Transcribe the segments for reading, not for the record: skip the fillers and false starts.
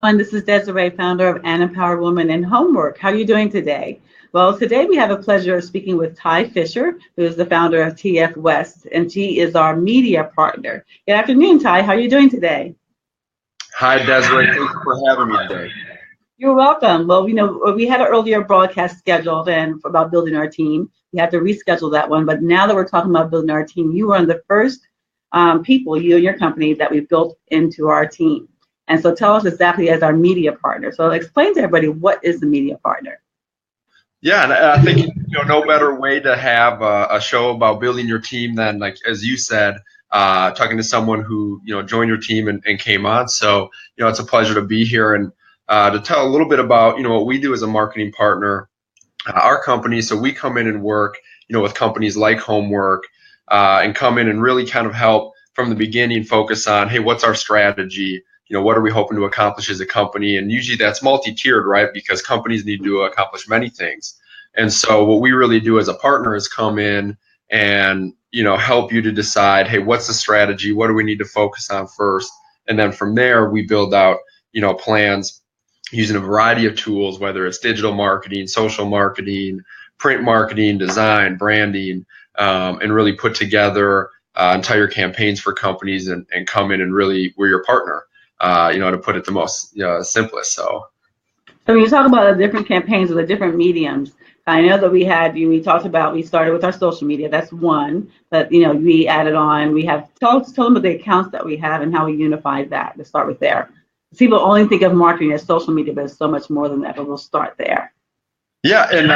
And this is Desiree, founder of An Empowered Woman and HomWork. How are you doing today? Well, today we have a pleasure of speaking with Ty Fischer, who is the founder of TF West, and she is our media partner. Good afternoon, Ty. How are you doing today? Hi, Desiree. Thank you for having me today. You're welcome. Well, we had an earlier broadcast scheduled and about building our team. We had to reschedule that one, but now that we're talking about building our team, you are one of the first people, you and your company, that we've built into our team. And so tell us exactly as our media partner. So explain to everybody, what is the media partner? Yeah, and I think no better way to have a show about building your team than, like as you said, talking to someone who joined your team and came on. So it's a pleasure to be here and to tell a little bit about what we do as a marketing partner, our company. So we come in and work with companies like HomWork, and come in and really kind of help from the beginning, focus on, hey, what's our strategy? What are we hoping to accomplish as a company? And usually that's multi-tiered, right? Because companies need to accomplish many things. And so what we really do as a partner is come in and, help you to decide, hey, what's the strategy? What do we need to focus on first? And then from there, we build out, plans using a variety of tools, whether it's digital marketing, social marketing, print marketing, design, branding, and really put together entire campaigns for companies and come in and really, we're your partner. To put it the most simplest. So when you talk about the different campaigns or the different mediums, I know that we started with our social media. That's one, but we added on. We have tell them about the accounts that we have and how we unified that. To start with there, people only think of marketing as social media, but it's so much more than that. But we'll start there. Yeah, and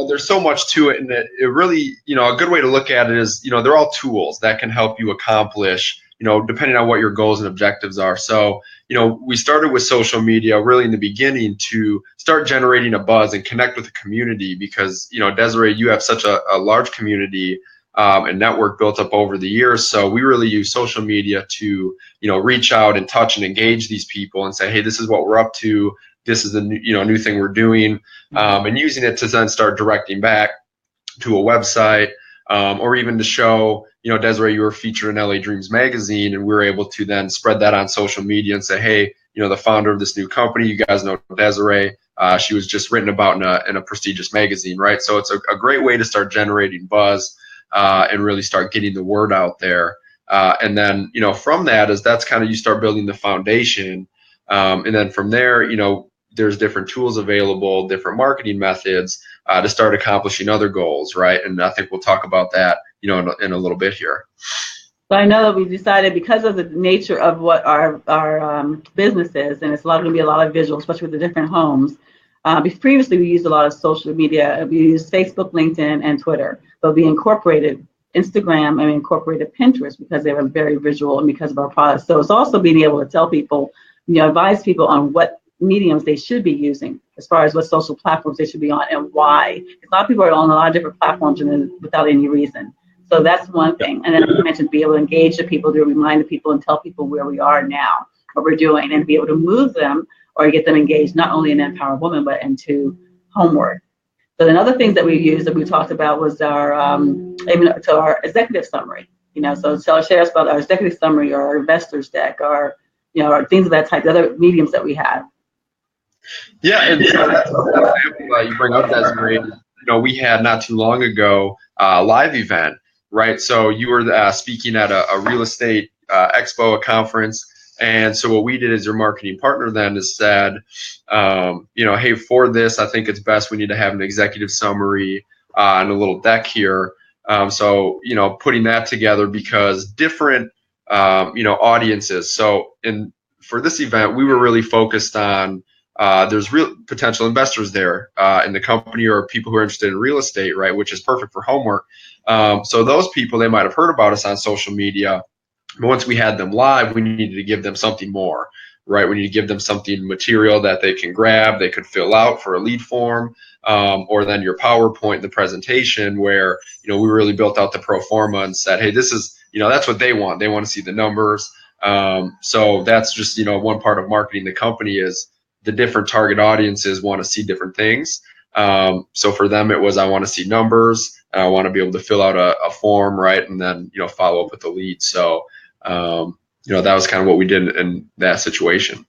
there's so much to it, and it really, a good way to look at it is, they're all tools that can help you accomplish, depending on what your goals and objectives are. So, we started with social media really in the beginning to start generating a buzz and connect with the community because, Desiree, you have such a large community and network built up over the years. So we really use social media to, reach out and touch and engage these people and say, hey, this is what we're up to. This is the new thing we're doing, and using it to then start directing back to a website, or even to show, Desiree, you were featured in LA Dreams magazine, and we were able to then spread that on social media and say, hey, the founder of this new company, you guys know Desiree, she was just written about in a prestigious magazine, right? So it's a great way to start generating buzz and really start getting the word out there. And then, from that's kind of you start building the foundation. And then from there, there's different tools available, different marketing methods to start accomplishing other goals, right? And I think we'll talk about that, in a little bit here. So I know that we decided because of the nature of what our business is, and it's going to be a lot of visual, especially with the different homes. Previously, we used a lot of social media. We used Facebook, LinkedIn, and Twitter, but we incorporated Instagram and we incorporated Pinterest because they were very visual and because of our products. So it's also being able to tell people, advise people on what mediums they should be using as far as what social platforms they should be on and why. A lot of people are on a lot of different platforms and without any reason. So that's one thing. And then, as you mentioned, be able to engage the people, to remind the people and tell people where we are now, what we're doing, and be able to move them or get them engaged not only in Empowered Woman, but into HomWork. So another things that we used that we talked about was our executive summary. So share us about our executive summary or our investors deck or things of that type, the other mediums that we have. Yeah, and so that's an example you bring up, Desiree. We had not too long ago a live event, right? So you were speaking at a real estate expo, a conference. And so what we did as your marketing partner then is said, hey, for this, I think it's best we need to have an executive summary and a little deck here. So, putting that together because different, audiences. So for this event, we were really focused on there's real potential investors there in the company or people who are interested in real estate, right, which is perfect for HomWork. So those people, they might have heard about us on social media. But once we had them live, we needed to give them something more, right? We need to give them something material that they can grab, they could fill out for a lead form, or then your PowerPoint, the presentation where, we really built out the pro forma and said, hey, this is, that's what they want. They want to see the numbers. So that's just, one part of marketing the company is the different target audiences want to see different things. So for them, it was, I want to see numbers and I want to be able to fill out a form, right? And then, follow up with the lead. So, that was kind of what we did in that situation.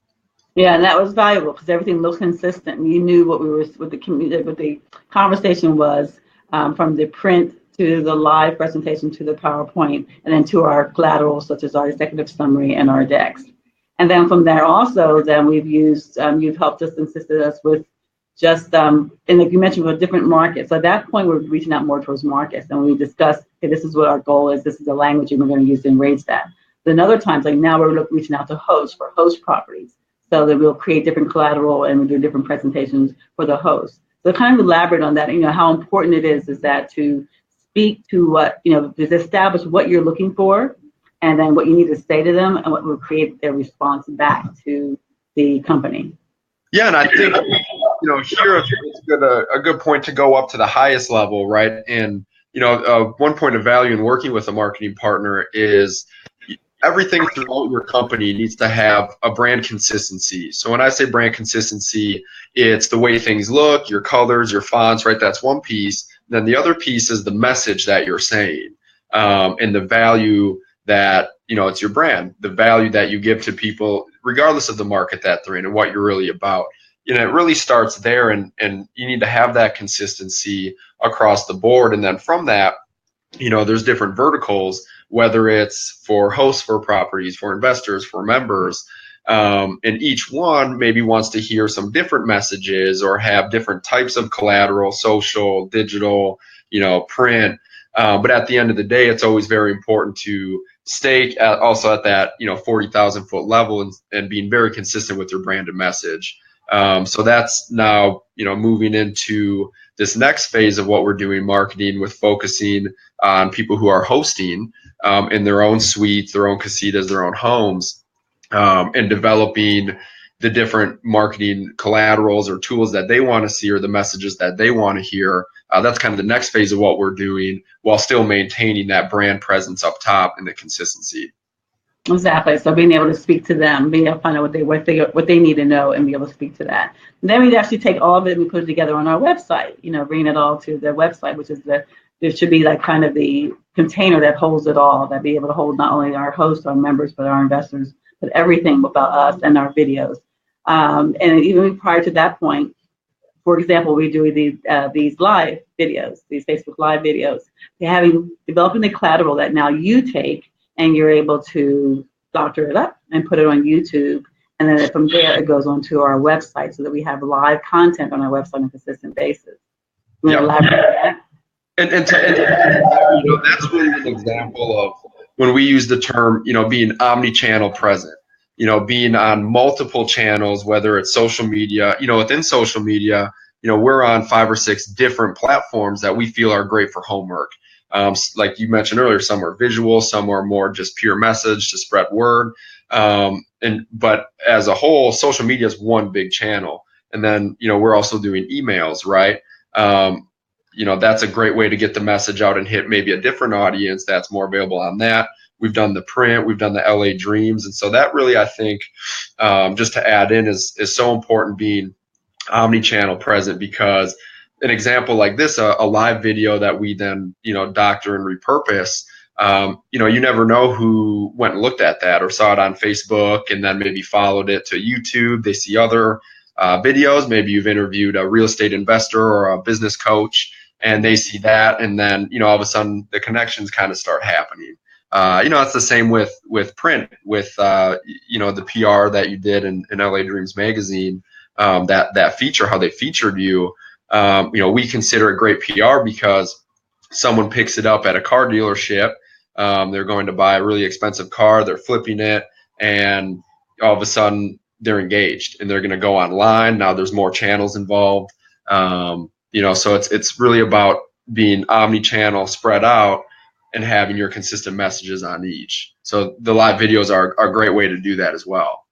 Yeah, and that was valuable because everything looked consistent. And you knew what we were, what the community, what the conversation was, from the print to the live presentation to the PowerPoint, and then to our collateral such as our executive summary and our decks. And then from there also, then we've used, you've helped us, assisted us with just, and like you mentioned, with different markets. So at that point, we're reaching out more towards markets, and we discussed, okay, this is what our goal is. This is the language and we're going to use to enrage that. Then other times, like now, we're reaching out to hosts for host properties, so that we'll create different collateral and we'll do different presentations for the host. So kind of elaborate on that, how important it is that to speak to what, to establish what you're looking for, and then what you need to say to them, and what will create their response back to the company. Yeah, and I think here it's a good point to go up to the highest level, right? And one point of value in working with a marketing partner is everything throughout your company needs to have a brand consistency. So when I say brand consistency, it's the way things look, your colors, your fonts, right? That's one piece. Then the other piece is the message that you're saying, and the value that, it's your brand, the value that you give to people, regardless of the market that they're in and what you're really about. It really starts there, and you need to have that consistency across the board. And then from that, there's different verticals, whether it's for hosts, for properties, for investors, for members, and each one maybe wants to hear some different messages or have different types of collateral, social, digital, print. But at the end of the day, it's always very important to stay also at that 40,000 foot level, and being very consistent with your brand and message. So that's now moving into this next phase of what we're doing, marketing, with focusing on people who are hosting in their own suites, their own casitas, their own homes, and developing the different marketing collaterals or tools that they want to see, or the messages that they want to hear. That's kind of the next phase of what we're doing, while still maintaining that brand presence up top and the consistency. Exactly. So being able to speak to them, being able to find out what they need to know, and be able to speak to that. And then we'd actually take all of it and we put it together on our website. Bring it all to their website, which is there should be like kind of the container that holds it all, that be able to hold not only our hosts, our members, but our investors, but everything about us and our videos. And even prior to that point, for example, we do these live videos, these Facebook Live videos. Developing the collateral that now you take, and you're able to doctor it up and put it on YouTube. And then from there, it goes onto our website, so that we have live content on our website on a consistent basis. Yeah. And that's really an example of when we use the term, being omni-channel present, being on multiple channels, whether it's social media, within social media, we're on 5 or 6 different platforms that we feel are great for HomWork. Like you mentioned earlier, some are visual, some are more just pure message to spread word. But as a whole, social media is one big channel. And then, we're also doing emails, right? That's a great way to get the message out and hit maybe a different audience that's more available on that. We've done the print, we've done the LA Dreams. And so that really, I think, just to add in, is so important, being omni-channel present, because an example like this, a live video that we then, doctor and repurpose, you never know who went and looked at that or saw it on Facebook and then maybe followed it to YouTube. They see other videos. Maybe you've interviewed a real estate investor or a business coach, and they see that, and then, all of a sudden the connections kind of start happening. It's the same with print, with, the PR that you did in LA Dreams magazine, that feature, how they featured you. We consider it great PR because someone picks it up at a car dealership. They're going to buy a really expensive car. They're flipping it, and all of a sudden they're engaged, and they're going to go online. Now there's more channels involved. So it's really about being omni-channel, spread out, and having your consistent messages on each. So the live videos are a great way to do that as well.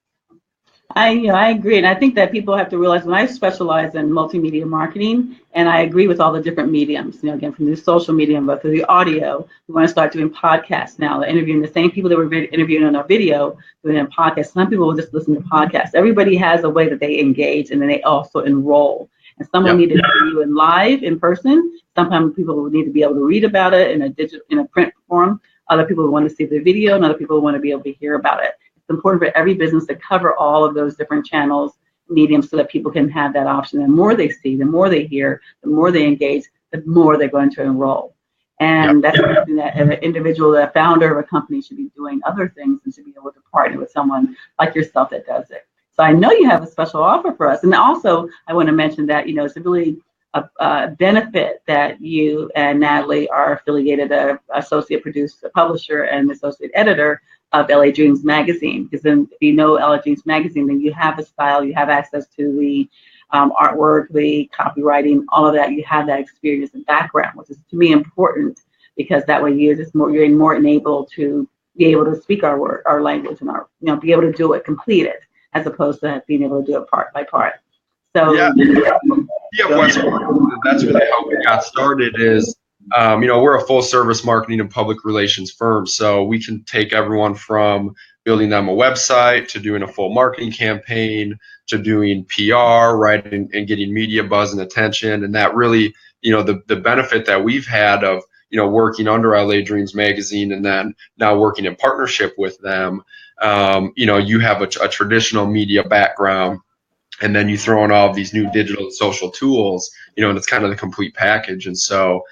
I agree, and I think that people have to realize, when I specialize in multimedia marketing, and I agree with all the different mediums, again, from the social media, but for the audio, we want to start doing podcasts now. They're interviewing the same people that we're interviewing on our video, doing a podcast. Some people will just listen to podcasts. Everybody has a way that they engage, and then they also enroll. And some will need to hear you in live, in person. Sometimes people will need to be able to read about it in a print form. Other people want to see the video, and other people want to be able to hear about it. important for every business to cover all of those different channels, mediums, so that people can have that option. The more they see, the more they hear, the more they engage, the more they're going to enroll. And that's something that an individual, a founder of a company, should be doing other things and should be able to partner with someone like yourself that does it. So I know you have a special offer for us. And also, I want to mention that, it's a really a benefit that you and Natalie are affiliated, associate producer, publisher, and associate editor of LA Dreams Magazine. Because then, if you know LA Dreams Magazine, then you have a style, you have access to the artwork, the copywriting, all of that. You have that experience and background, which is to me important, because that way you're more enabled to be able to speak our language and be able to do it, complete it, as opposed to being able to do it part by part. So Wes, that's really how we got started. Is we're a full service marketing and public relations firm, so we can take everyone from building them a website to doing a full marketing campaign to doing PR, right, and getting media buzz and attention. And that really, the benefit that we've had of working under LA Dreams Magazine and then now working in partnership with them, you have a traditional media background, and then you throw in all of these new digital and social tools, and it's kind of the complete package. And so,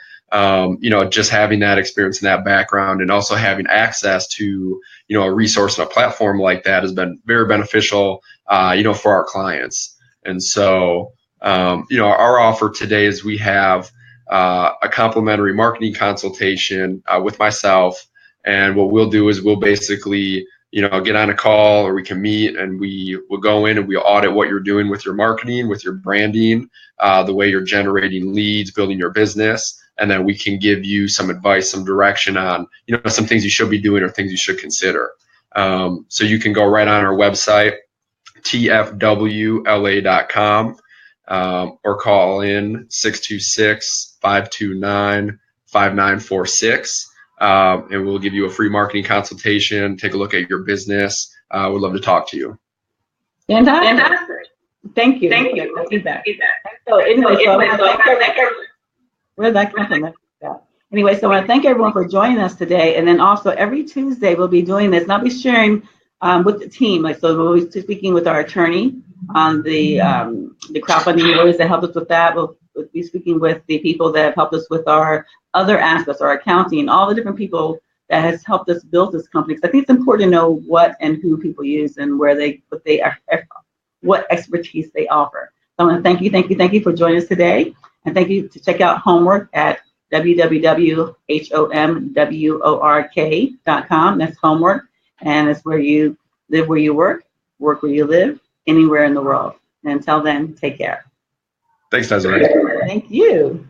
just having that experience and that background, and also having access to, a resource and a platform like that has been very beneficial, for our clients. And so, our offer today is we have a complimentary marketing consultation with myself. And what we'll do is we'll basically, get on a call, or we can meet, and we will go in and we audit what you're doing with your marketing, with your branding, the way you're generating leads, building your business. And then we can give you some advice, some direction on, some things you should be doing or things you should consider. So you can go right on our website, tfwla.com, or call in 626-529-5946. And we'll give you a free marketing consultation, take a look at your business. We'd love to talk to you. Fantastic. Thank you. Thank you. Feedback. So anyway, where's that compliment? Anyway, so I want to thank everyone for joining us today. And then also every Tuesday we'll be doing this, and I'll be sharing with the team. So we'll be speaking with our attorney on the crowdfunding lawyers that helped us with that. We'll be speaking with the people that have helped us with our other aspects, our accounting, all the different people that has helped us build this company. Because I think it's important to know what and who people use and what expertise they offer. So I want to thank you for joining us today, and thank you to check out HomWork at www.homwork.com. That's HomWork, and it's where you live, where you work where you live, anywhere in the world. And until then, take care. Thanks, Desiree. Thank you.